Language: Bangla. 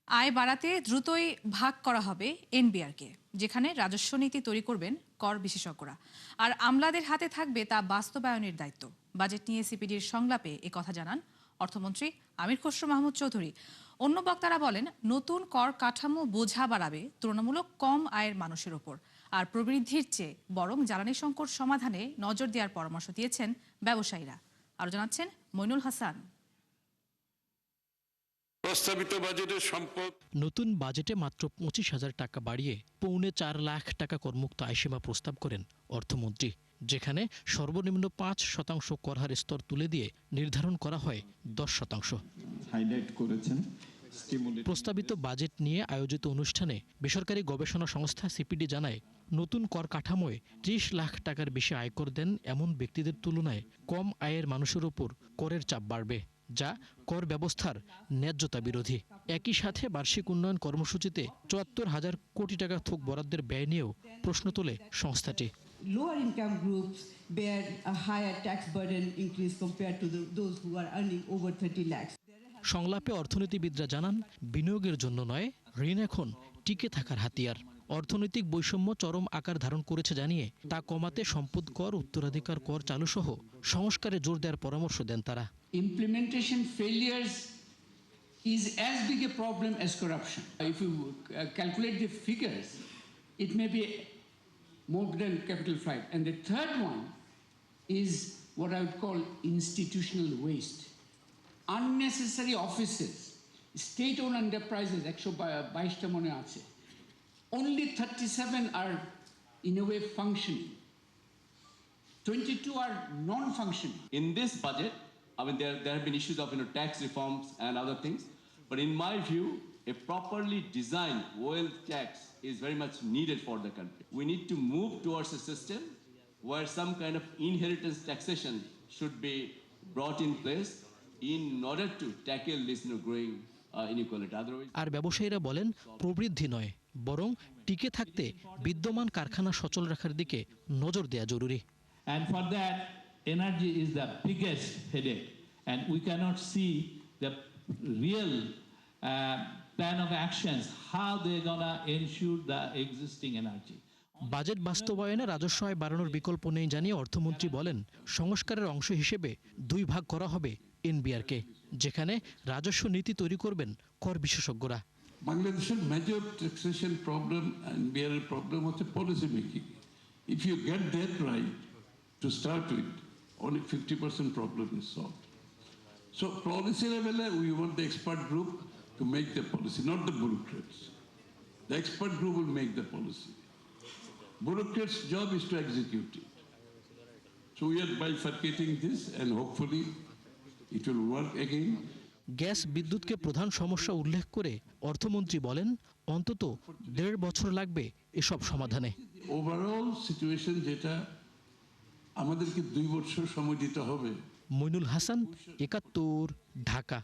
আয় বাড়াতে দ্রুতই ভাগ করা হবে এনবিআরকে, যেখানে রাজস্ব নীতি তৈরি করবেন কর বিশেষজ্ঞরা, আর আমলাদের হাতে থাকবে তা বাস্তবায়নের দায়িত্ব। বাজেট নিয়ে সিপিডির সংলাপে কথা জানান অর্থমন্ত্রী আমির খসরু মাহমুদ চৌধুরী। অন্য বক্তারা বলেন, নতুন কর কাঠামো বোঝা বাড়াবে তুলনামূলক কম আয়ের মানুষের ওপর, আর প্রবৃদ্ধির চেয়ে বরং জ্বালানি সংকট সমাধানে নজর দেওয়ার পরামর্শ দিয়েছেন ব্যবসায়ীরা। আরো জানাচ্ছেন মইনুল হাসান। প্রস্তাবিত বাজেটের সম্পদ নতুন বাজেটে মাত্র 25,000 টাকা বাড়িয়ে 4.25 লাখ টাকা করমুক্ত আয়সীমা প্রস্তাব করেন অর্থমন্ত্রী, যেখানে সর্বনিম্ন 5% করহার স্তর তুলে দিয়ে নির্ধারণ করা হয় 10%। হাইলাইট করেছেন প্রস্তাবিত বাজেট নিয়ে আয়োজিত অনুষ্ঠানে বেসরকারি গবেষণা সংস্থা সিপিডি জানায়, নতুন কর কাঠামোয় 30 লাখ টাকার বেশি আয়কর দেন এমন ব্যক্তিদের তুলনায় কম আয়ের মানুষের উপর করের চাপ বাড়বে, যা কর ব্যবস্থার ন্যায্যতা বিরোধী। একই সাথে বার্ষিক উন্নয়ন কর্মসূচিতে 74,000 কোটি টাকা থোক বরাদ্দের ব্যয় নিয়েও প্রশ্ন তোলে সংস্থাটি। Lower income groups bear a higher tax burden increase compared to those who are earning over 30 lakhs. সংলাপে অর্থনীতিবিদরা জানান, বিনিয়োগের জন্য নয়, ঋণ এখন টিকে থাকার হাতিয়ার। অর্থনৈতিক বৈষম্য চরম আকার ধারণ করেছে জানিয়ে তা কমাতে সম্পদ কর, উত্তরাধিকার কর চালু সহ সংস্কারে জোর দেওয়ার পরামর্শ দেন তারা। Implementation failures is as big a problem as corruption. If you calculate the figures, it may be more than capital flight. And the third one is what I would call institutional waste. Unnecessary offices, state-owned enterprises, only 37 are in a way functioning. 22 are non-functioning. In this budget, I mean, there have been issues of tax reforms and other things, but in my view, a properly designed wealth tax is very much needed for the country. We need to move towards a system where some kind of inheritance taxation should be brought in place in order to tackle this growing inequality. Otherwise, আর ব্যবসায়ীরা বলেন, প্রবৃদ্ধি নয়, বরং টিকে থাকতে বিদ্যমান কারখানা সচল রাখার দিকে নজর দেওয়া জরুরি। And for that, energy is the biggest headache, and we cannot see the real plan of actions, how they're gonna ensure the existing energy. Budget বাস্তবায়নে রাজস্ব আয় বাড়ানোর বিকল্প নেই জানিয়ে অর্থমন্ত্রী বলেন, সংস্কারের অংশ হিসেবে 2 ভাগ করা হবে এনবিআরকে, যেখানে রাজস্ব নীতি তৈরি করবেন কর বিশেষজ্ঞরা। বাংলাদেশের মেজর ট্যাক্সেশন প্রবলেম এন্ড বিয়ারের প্রবলেম হচ্ছে policy making. If you get that right to start with, only 50% problem is solved. So policy level, we want the expert group to make the policy, not the bureaucrats. The expert group will make the policy. Bureaucrats' job is to execute it. So we are bifurcating this, and hopefully it will work again. Gas বিদ্যুৎকে প্রধান সমস্যা উল্লেখ করে অর্থমন্ত্রী বলেন, অন্তত 1.5 বছর লাগবে এসব সমাধানে। ওভারঅল সিচুয়েশন যেটা, আমাদেরকে 2 বছর সময় দিতে হবে। মইনুল হাসান, 71, ঢাকা।